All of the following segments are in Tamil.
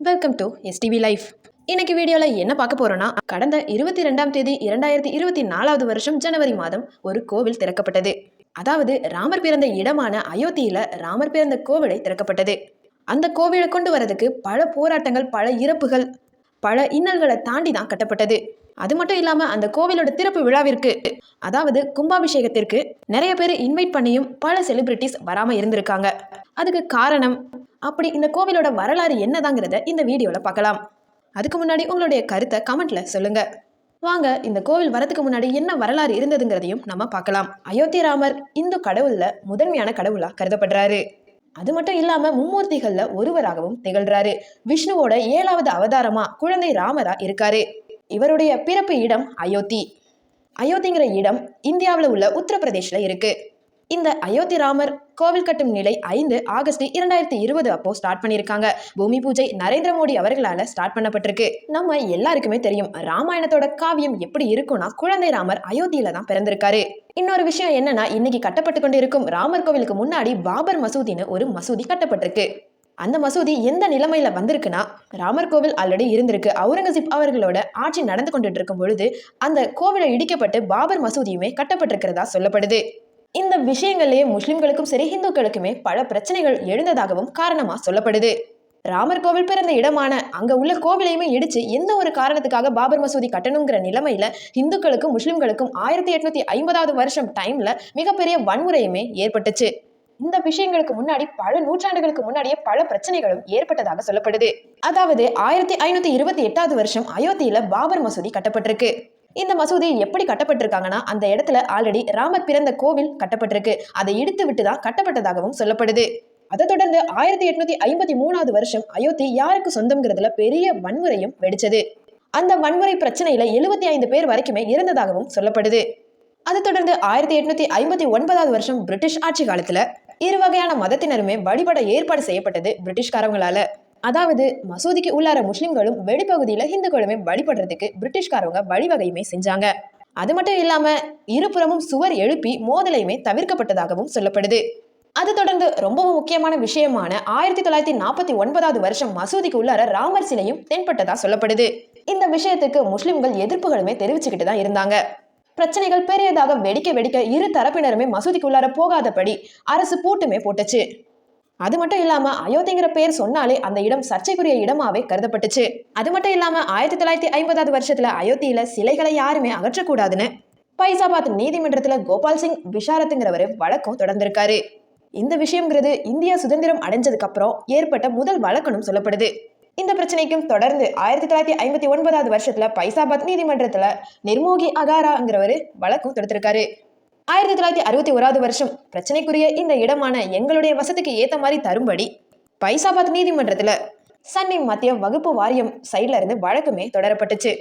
Welcome to STV life. இன்னைக்கு வீடியோவில் என்ன பார்க்க போறோம்னா, கடந்த 22ஆம் தேதி 2024 வருஷம் ஜனவரி மாதம் ஒரு கோவில் திறக்கப்பட்டது. அதாவது ராமர் பிறந்த இடமான அயோத்தியில ராமர் பிறந்த கோவிலை திறக்கப்பட்டது. அந்த கோவிலை கொண்டு வரதுக்கு பல போராட்டங்கள், பல இறப்புகள், பல இன்னல்களை தாண்டி தான் கட்டப்பட்டது. அது மட்டும் இல்லாம அந்த கோவிலோட திறப்பு விழாவிற்கு, அதாவது கும்பாபிஷேகத்திற்கு நிறைய பேர் இன்வைட் பண்ணியும் பல செலிபிரிட்டிஸ் வராம இருந்திருக்காங்க. அதுக்கு காரணம், அப்படி இந்த கோவிலோட வரலாறு என்னதாங்கிறத இந்த வீடியோல பார்க்கலாம். அதுக்கு முன்னாடி உங்களுடைய கருத்தை கமெண்ட்ல சொல்லுங்க. வாங்க இந்த கோவில் வரதுக்கு முன்னாடி என்ன வரலாறு இருந்ததுங்கிறதையும் நம்ம பார்க்கலாம். அயோத்தி ராமர் இந்து கடவுள்ல முதன்மையான கடவுளா கருதப்படுறாரு. அது மட்டும் இல்லாம மும்மூர்த்திகள்ல ஒருவராகவும் திகழ்றாரு. விஷ்ணுவோட 7வது அவதாரமா குழந்தை ராமரா இருக்காரு. இவருடைய பிறப்பு இடம் அயோத்தி. அயோத்திங்கிற இடம் இந்தியாவில் உள்ள உத்தரப்பிரதேஷ்ல இருக்கு. இந்த அயோத்தி ராமர் கோவில் கட்டும் நிலை 5 ஆகஸ்ட் 2020 அப்போ ஸ்டார்ட் பண்ணியிருக்காங்க. பூமி பூஜை நரேந்திர மோடி அவர்களால ஸ்டார்ட் பண்ணப்பட்டிருக்கு. நம்ம எல்லாருக்குமே தெரியும், ராமாயணத்தோட காவியம் எப்படி இருக்கும்னா, குழந்தை ராமர் அயோத்தியில தான் பிறந்திருக்காரு. இன்னொரு விஷயம் என்னன்னா, இன்னைக்கு கட்டப்பட்டு கொண்டு இருக்கும் ராமர் கோவிலுக்கு முன்னாடி பாபர் மசூதின்னு ஒரு மசூதி கட்டப்பட்டிருக்கு. அந்த மசூதி எந்த நிலைமையில வந்திருக்குன்னா, ராமர் கோவில் ஆல்ரெடி இருந்திருக்கு. அவுரங்கசீப் அவர்களோட ஆட்சி நடந்து கொண்டுட்டு இருக்கும் பொழுது அந்த கோவிலை இடிக்கப்பட்டு பாபர் மசூதியுமே கட்டப்பட்டிருக்கிறதா சொல்லப்படுது. இந்த விஷயங்கள்லயே முஸ்லிம்களுக்கும் சரி இந்துக்களுக்குமே பல பிரச்சனைகள் எழுந்ததாகவும் காரணமா சொல்லப்படுது. ராமர் கோவில் பிறந்த இடமான அங்க உள்ள கோவிலையுமே இடிச்சு எந்த ஒரு காரணத்துக்காக பாபர் மசூதி கட்டணுங்கிற நிலைமையில இந்துக்களுக்கும் முஸ்லிம்களுக்கும் 1850 வருஷம் டைம்ல மிகப்பெரிய வன்முறையுமே ஏற்பட்டுச்சு. இந்த விஷயங்களுக்கு முன்னாடி பல நூற்றாண்டுகளுக்கு முன்னாடியே பல பிரச்சனைகளும் ஏற்பட்டதாக சொல்லப்படுது. அதாவது 1528 வருஷம் அயோத்தியில பாபர் மசூதி கட்டப்பட்டிருக்கு. இந்த மசூதி எப்படி கட்டப்பட்டிருக்காங்கன்னா, அந்த இடத்துல ஆல்ரெடி ராமர் பிறந்த கோவில் கட்டப்பட்டிருக்கு. அதை இடித்து விட்டு தான் கட்டப்பட்டதாகவும் சொல்லப்படுது. அதை தொடர்ந்து 1853 வருஷம் அயோத்தி யாருக்கு சொந்தம்ங்கிறதுல பெரிய வன்முறையும் வெடிச்சது. அந்த வன்முறை பிரச்சனையில 75 பேர் வரைக்குமே இருந்ததாகவும் சொல்லப்படுது. அதை தொடர்ந்து 1859 வருஷம் பிரிட்டிஷ் ஆட்சி காலத்துல இரு வகையான மதத்தினருமே வழிபட ஏற்பாடு செய்யப்பட்டது பிரிட்டிஷ்காரங்களால. அதாவது மசூதிக்கு உள்ளார முஸ்லிம்களும் வெளிப்பகுதியில இந்துக்களுமே வழிபடுறதுக்கு பிரிட்டிஷ்காரவங்க வழிவகையுமே செஞ்சாங்க. அது மட்டும் இல்லாம இருபுறமும் சுவர் எழுப்பி மோதலையுமே தவிர்க்கப்பட்டதாகவும் சொல்லப்படுது. அது தொடர்ந்து ரொம்பவும் முக்கியமான விஷயமான 1949 வருஷம் மசூதிக்கு உள்ளார ராமர் சிலையும் தென்பட்டதா சொல்லப்படுது. இந்த விஷயத்துக்கு முஸ்லிம்கள் எதிர்ப்புகளுமே தெரிவிச்சுக்கிட்டு தான் இருந்தாங்க. பிரச்சனைகள் பெரியதாக வெடிக்க இரு தரப்பினருமே மசூதிக்கு உள்ளார போகாதபடி அரசு பூட்டுமே போட்டுச்சு. அது மட்டும் இல்லாம அயோத்திங்கிற பேர் சொன்னாலே அந்த இடம் சர்ச்சைக்குரிய இடமாவே கருதப்பட்டுச்சு. அது மட்டும் இல்லாம 1950 வருஷத்துல அயோத்தியில சிலைகளை யாருமே அகற்றக்கூடாதுன்னு பைசாபாத் நீதிமன்றத்துல கோபால் சிங் விஷாரத்துங்கிறவரு வழக்கம் தொடர்ந்திருக்காரு. இந்த விஷயம்ங்கிறது இந்தியா சுதந்திரம் அடைஞ்சதுக்கு அப்புறம் ஏற்பட்ட முதல் வழக்குன்னு சொல்லப்படுது. இந்த பிரச்சனைக்கும் தொடர்ந்து 1959 வருஷத்துல பைசாபாத் நீதிமன்றத்துல நிர்மோகி அகாராங்கிறவரு வழக்கம் தொடுத்திருக்காரு. 1961 வருஷம் பிரச்சனைக்குரிய இந்த இடமான எங்களுடைய வசதிக்கு ஏத்த மாதிரி தரும்படி பைசாபாத் நீதிமன்றத்துல சன்னி மத்திய வகுப்பு வாரியம் சைட்ல இருந்து வழக்குமே தொடரப்பட்டுச்சு.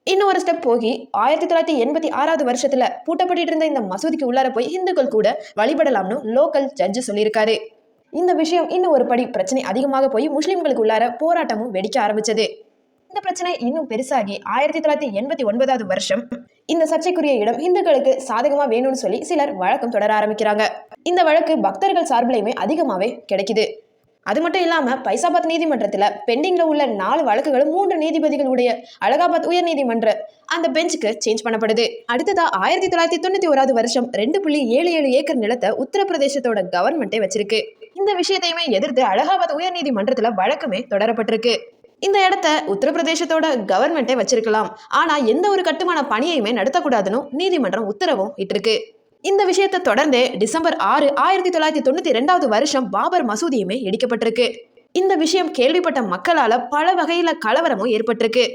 இன்னும் ஒரு ஸ்டெப் போகி 1986 வருஷத்துல பூட்டப்பட்டு இருந்த இந்த மசூதிக்கு உள்ளார போய் இந்துக்கள் கூட வழிபடலாம்னு லோக்கல் ஜட்ஜு சொல்லியிருக்காரு. இந்த விஷயம் இன்னும் ஒரு படி பிரச்சனை அதிகமாக போய் முஸ்லிம்களுக்கு உள்ளார போராட்டமும் வெடிக்க ஆரம்பிச்சது. இந்த பிரச்சனை இன்னும் பெருசாகி 1989 வருஷம் இந்த சர்ச்சைக்குரிய இடம் இந்துக்களுக்கு சாதகமா வேணும்னு சொல்லி சிலர் வழக்கம் தொடர ஆரம்பிக்கிறாங்க. இந்த வழக்கு பக்தர்கள் சார்பிலையுமே அதிகமாவே கிடைக்குது. அது மட்டும் இல்லாம பைசாபாத் நீதிமன்றத்துல பெண்டிங்ல உள்ள 4 வழக்குகளும் 3 நீதிபதிகளுடைய அலகாபாத் உயர் நீதிமன்ற அந்த பெஞ்சுக்கு சேஞ்ச் பண்ணப்படுது. அடுத்ததா 1991 வருஷம் 2.77 ஏக்கர் நிலத்தை உத்தரப்பிரதேசத்தோட கவர்மெண்டே வச்சிருக்கு. இந்த விஷயத்தையுமே எதிர்த்து அலகாபாத் உயர் நீதிமன்றத்துல வழக்குமே தொடரப்பட்டிருக்கு. இந்த இடத்த உத்தரப்பிரதேசத்தோட கவர்மெண்டே வச்சிருக்கலாம், ஆனா எந்த ஒரு கட்டுமான பணியையுமே நடத்தக்கூடாதுன்னு நீதிமன்றம் உத்தரவும் இட்டிருக்கு. இந்த விஷயத்தை தொடர்ந்து டிசம்பர் 6, 1992 வருஷம் பாபர் மசூதியுமே இடிக்கப்பட்டிருக்கு. இந்த விஷயம் கேள்விப்பட்ட மக்களால பல வகையில கலவரமும் ஏற்பட்டிருக்கு.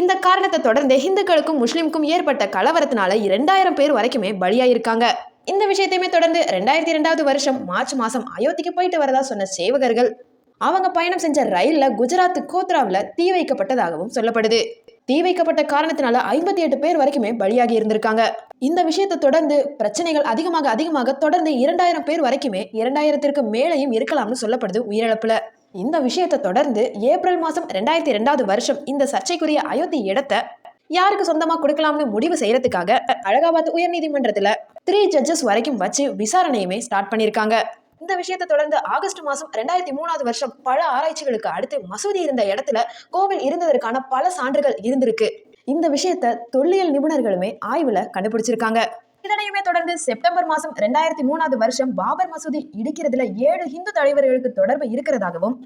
இந்த காரணத்தை தொடர்ந்து இந்துக்களுக்கும் முஸ்லிம்க்கும் ஏற்பட்ட கலவரத்தினால 2000 பேர் வரைக்குமே பலியாயிருக்காங்க. இந்த விஷயத்தையுமே தொடர்ந்து 2002 வருஷம் மார்ச் மாசம் அயோத்திக்கு போயிட்டு வரதா சொன்ன சேவகர்கள் அவங்க பயணம் செஞ்ச ரயில்ல குஜராத் கோத்ராவில் தீ வைக்கப்பட்டதாகவும் சொல்லப்படுது. தீ வைக்கப்பட்ட காரணத்தினால 58 பேர் வரைக்குமே பலியாகி இருந்திருக்காங்க. இந்த விஷயத்தை தொடர்ந்து பிரச்சனைகள் அதிகமாக தொடர்ந்து 2000 பேர் வரைக்குமே 2000க்கு மேலையும் இருக்கலாம்னு சொல்லப்படுது உயிரிழப்புல. இந்த விஷயத்தை தொடர்ந்து ஏப்ரல் மாசம் 2002 வருஷம் இந்த சர்ச்சைக்குரிய அயோத்தி இடத்தை யாருக்கு சொந்தமா கொடுக்கலாம்னு முடிவு செய்யறதுக்காக அலகாபாத் உயர் நீதிமன்றத்துல 3 ஜட்ஜஸ் வரைக்கும் வச்சு விசாரணையுமே ஸ்டார்ட் பண்ணியிருக்காங்க. இந்த விஷயத்தை தொடர்ந்து ஆகஸ்ட் மாதம் 2003 வருஷம் பல ஆராய்ச்சிகளுக்கு அடுத்து மசூதி இருந்த இடத்துல கோவில் இருந்ததற்கான பல சான்றுகள் இருந்திருக்கு. இந்த விஷயத்த தொல்லியல் நிபுணர்களுமே ஆய்வுல கண்டுபிடிச்சிருக்காங்க. இதனையுமே தொடர்ந்து செப்டம்பர் மாதம் 2003 வருஷம் பாபர் மசூதி இடிக்கிறதுல 7 இந்து தலைவர்களுக்கு தொடர்பு இருக்கிறதாகவும்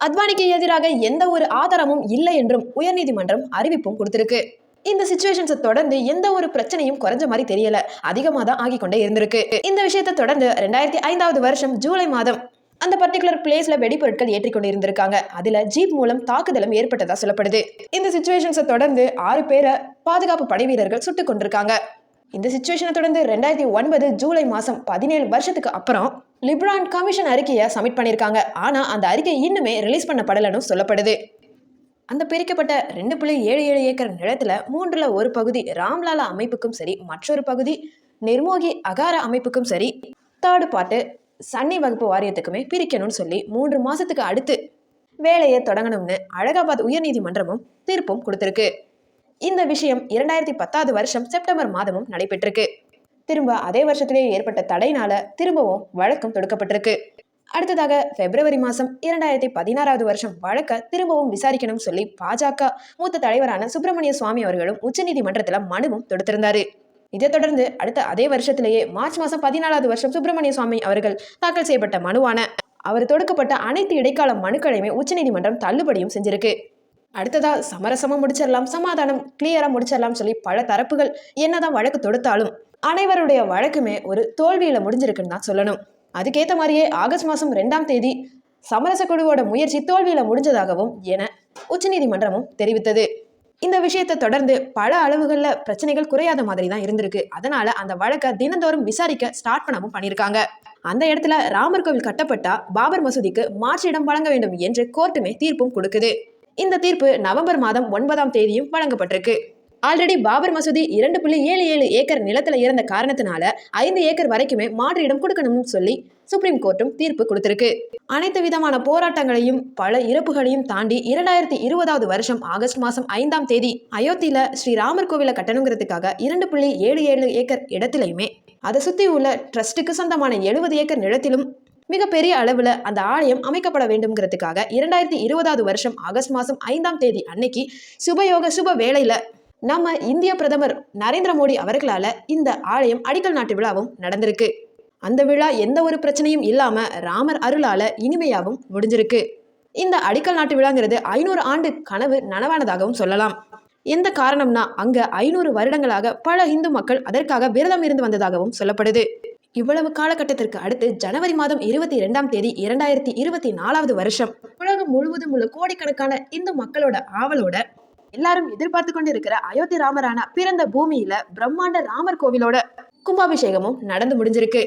அத்வானிக்கு எதிராக எந்த ஒரு ஆதாரமும் இல்லை என்றும் உயர்நீதிமன்றம் அறிவிப்பும் கொடுத்திருக்கு. இந்த சிச்சுவேஷன்ஸை தொடர்ந்து எந்த ஒரு பிரச்சனையும் குறைஞ்ச மாதிரி தெரியல, அதிகமாக தான் ஆகிக்கொண்டே இருந்திருக்கு. இந்த விஷயத்தை தொடர்ந்து 2005 வருஷம் ஜூலை மாதம் அந்த பர்டிகுலர் பிளேஸ்ல வெடிபொருட்கள் ஏற்றிக்கொண்டு இருந்திருக்காங்க. அதுல ஜீப் மூலம் தாக்குதலும் ஏற்பட்டதா சொல்லப்படுது. இந்த சிச்சுவேஷன்ஸை தொடர்ந்து 6 பேரை பாதுகாப்பு படை வீரர்கள் சுட்டுக் கொண்டிருக்காங்க. இந்த சிச்சுவேஷனை தொடர்ந்து 2009 ஜூலை மாதம் 17 வருஷத்துக்கு அப்புறம் லிப்ரான் கமிஷன் அறிக்கையை சப்மிட் பண்ணியிருக்காங்க. ஆனா அந்த அறிக்கை இன்னுமே ரிலீஸ் பண்ணப்படலன்னு சொல்லப்படுது. அந்த பிரிக்கப்பட்ட 2.77 ஏக்கர் நிலத்துல 1/3 பகுதி ராம்லாலா அமைப்புக்கும் சரி, மற்றொரு பகுதி நிர்மோகி அகாரா அமைப்புக்கும் சரி, தேர்டு பார்ட்டு சன்னி வகுப்பு வாரியத்துக்குமே பிரிக்கணும்னு சொல்லி 3 மாசத்துக்கு அடுத்து வேலையை தொடங்கணும்னு அலகாபாத் உயர்நீதிமன்றமும் தீர்ப்பும் கொடுத்திருக்கு. இந்த விஷயம் 2010 வருஷம் செப்டம்பர் மாதமும் நடைபெற்றிருக்கு. திரும்ப அதே வருஷத்திலேயே ஏற்பட்ட தடையினால திரும்பவும் வழக்கம் தொடுக்கப்பட்டிருக்கு. அடுத்ததாக பிப்ரவரி மாதம் 2016 வருஷம் வழக்க திரும்பவும் விசாரிக்கணும் சொல்லி பாஜக மூத்த தலைவரான சுப்பிரமணிய சுவாமி அவர்களும் உச்சநீதிமன்றத்துல மனுவும் தொடுத்திருந்தாரு. இதை தொடர்ந்து அடுத்த அதே வருஷத்திலேயே மார்ச் மாதம் 14 வருஷம் சுப்பிரமணிய சுவாமி அவர்கள் தாக்கல் செய்யப்பட்ட மனுவான அவர் தொடுக்கப்பட்ட அனைத்து இடைக்கால மனுக்களையுமே உச்சநீதிமன்றம் தள்ளுபடியும் செஞ்சிருக்கு. அடுத்ததா சமரசமா முடிச்சிடலாம், சமாதானம் கிளியரா முடிச்சிடலாம் சொல்லி பல தரப்புகள் என்னதான் வழக்கு தொடுத்தாலும் அனைவருடைய வழக்குமே ஒரு தோல்வியில முடிஞ்சிருக்குன்னு தான் சொல்லணும். அதுக்கேற்ற மாதிரியே ஆகஸ்ட் மாதம் 2ஆம் தேதி சமரச குழுவோட முயற்சி தோல்வியில முடிஞ்சதாகவும் என உச்சநீதிமன்றமும் தெரிவித்தது. இந்த விஷயத்தை தொடர்ந்து பல அளவுகளில் பிரச்சனைகள் குறையாத மாதிரி தான் இருந்திருக்கு. அதனால அந்த வழக்கை தினந்தோறும் விசாரிக்க ஸ்டார்ட் பண்ணவும் பண்ணியிருக்காங்க. அந்த இடத்துல ராமர் கோவில் கட்டப்பட்டா பாபர் மசூதிக்கு மாற்று இடம் வழங்க வேண்டும் என்று கோர்ட்டுமே தீர்ப்பும் கொடுக்குது. இந்த தீர்ப்பு நவம்பர் மாதம் 9ஆம் தேதியும் வழங்கப்பட்டிருக்கு. ஆல்ரெடி பாபர் மசூதி 2.77 ஏக்கர் நிலத்துல இருந்த காரணத்தினால 5 ஏக்கர் வரைக்குமே மாற்று இடம் கொடுக்கணும்னு சொல்லி சுப்ரீம் கோர்ட்டும் தீர்ப்பு கொடுத்திருக்கு. அனைத்து விதமான போராட்டங்களையும் பல இறப்புகளையும் தாண்டி 2020 வருஷம் ஆகஸ்ட் மாதம் 5ஆம் தேதி அயோத்தியில ஸ்ரீராமர் கோவிலை கட்டணுங்கிறதுக்காக 2.77 ஏக்கர் இடத்திலையுமே அதை சுத்தி உள்ள ட்ரஸ்டுக்கு சொந்தமான 70 ஏக்கர் நிலத்திலும் மிகப்பெரிய அளவுல அந்த ஆலயம் அமைக்கப்பட வேண்டும்ங்கிறதுக்காக 2020 வருஷம் ஆகஸ்ட் மாதம் 5ஆம் தேதி அன்னைக்கு சுபயோக சுப வேளையில நம்ம இந்திய பிரதமர் நரேந்திர மோடி அவர்களால இந்த ஆலயம் அடிக்கல் நாட்டு விழாவும் நடந்திருக்கு. அந்த விழா எந்த ஒரு பிரச்சனையும் இல்லாம ராமர் அருளால இனிமையாகவும் முடிஞ்சிருக்கு. இந்த அடிக்கல் நாட்டு விழாங்கிறது 500 ஆண்டு கனவு நனவானதாகவும் சொல்லலாம். எந்த காரணம்னா அங்க 500 வருடங்களாக பல இந்து மக்கள் அதற்காக விரதம் இருந்து வந்ததாகவும் சொல்லப்படுது. இவ்வளவு காலகட்டத்திற்கு அடுத்து ஜனவரி மாதம் 22ஆம் தேதி 2024 வருஷம் உலகம் முழுவதும் உள்ள கோடிக்கணக்கான இந்து மக்களோட ஆவலோட எல்லாரும் எதிர்பார்த்து கொண்டு இருக்கிற அயோத்தி ராமரான பிறந்த பூமியில பிரம்மாண்ட ராமர் கோவிலோட கும்பாபிஷேகமும் நடந்து முடிஞ்சிருக்கு.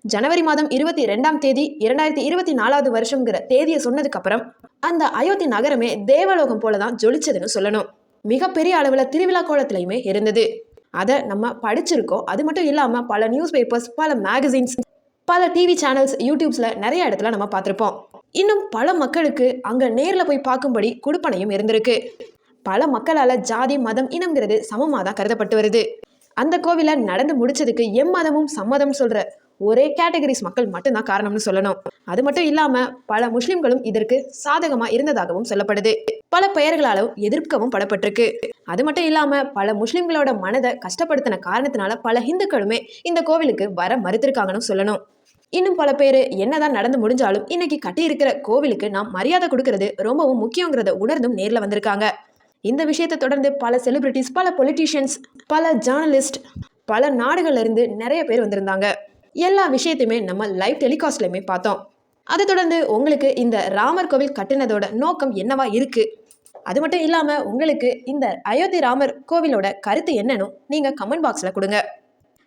ஜனவரி மாதம் 22ஆம் தேதி 2024 வருஷம்ங்கிற தேதியை சொன்னதுக்கு அப்புறம் அந்த அயோத்தி நகரமே தேவலோகம் போலதான் ஜொலிச்சதுன்னு சொல்லணும். மிகப்பெரிய அளவுல திருவிழா கோலத்திலையுமே இருந்தது. அதை நம்ம படிச்சிருக்கோம். அது மட்டும் இல்லாம பல நியூஸ் பேப்பர்ஸ், பல மேகசின்ஸ், பல டிவி சேனல்ஸ், யூடியூப்ஸ்ல நிறைய இடத்துல நம்ம பார்த்திருப்போம். இன்னும் பல மக்களுக்கு அங்க நேர்ல போய் பார்க்கும்படி கொடுப்பனையும் இருந்திருக்கு. பல மக்களால ஜாதி மதம் இனம்ங்கிறது சமமாக தான் கருதப்பட்டு வருது. அந்த கோவிலை நடந்து முடிச்சதுக்கு எம்மதமும் சம்மதம் சொல்ற ஒரே கேட்டகரிஸ் மக்கள் மட்டும்தான் காரணம்னு சொல்லணும். அது மட்டும் இல்லாம பல முஸ்லிம்களும் இதற்கு சாதகமா இருந்ததாகவும் சொல்லப்படுது. பல பெயர்களாலும் எதிர்க்கவும் படப்பட்டிருக்கு. அது மட்டும் இல்லாம பல முஸ்லிம்களோட மனதை கஷ்டப்படுத்தின காரணத்தினால பல இந்துக்களுமே இந்த கோவிலுக்கு வர மறுத்திருக்காங்கன்னு சொல்லணும். இன்னும் பல பேர் என்னதான் நடந்து முடிஞ்சாலும் இன்னைக்கு கட்டி இருக்கிற கோவிலுக்கு நாம் மரியாதை கொடுக்கறது ரொம்பவும் முக்கியங்கிறத உணர்ந்தும் நேர்ல வந்திருக்காங்க. இந்த விஷயத்தை தொடர்ந்து பல செலிபிரிட்டிஸ், பல பொலிட்டீஷியன்ஸ், பல ஜேர்னலிஸ்ட், பல நாடுகள்ல இருந்து நிறைய பேர் வந்திருந்தாங்க. எல்லா விஷயத்தையுமே நம்ம லைவ் டெலிகாஸ்ட்லையுமே பார்த்தோம். அதை தொடர்ந்து உங்களுக்கு இந்த ராமர் கோவில் கட்டினதோட நோக்கம் என்னவா இருக்கு, அது மட்டும் இல்லாம உங்களுக்கு இந்த அயோத்தி ராமர் கோவிலோட கருத்து என்னன்னு நீங்க கமெண்ட் பாக்ஸ்ல கொடுங்க.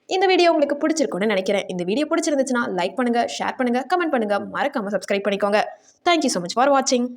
இந்த வீடியோ உங்களுக்கு பிடிச்சிருக்கும்னு நினைக்கிறேன். இந்த வீடியோ பிடிச்சிருந்துச்சுன்னா லைக் பண்ணுங்க, ஷேர் பண்ணுங்க, கமெண்ட் பண்ணுங்க, மறக்காம சப்ஸ்கிரைப் பண்ணிக்கோங்க. தேங்க்யூ ஸோ மச் ஃபார் வாட்சிங்.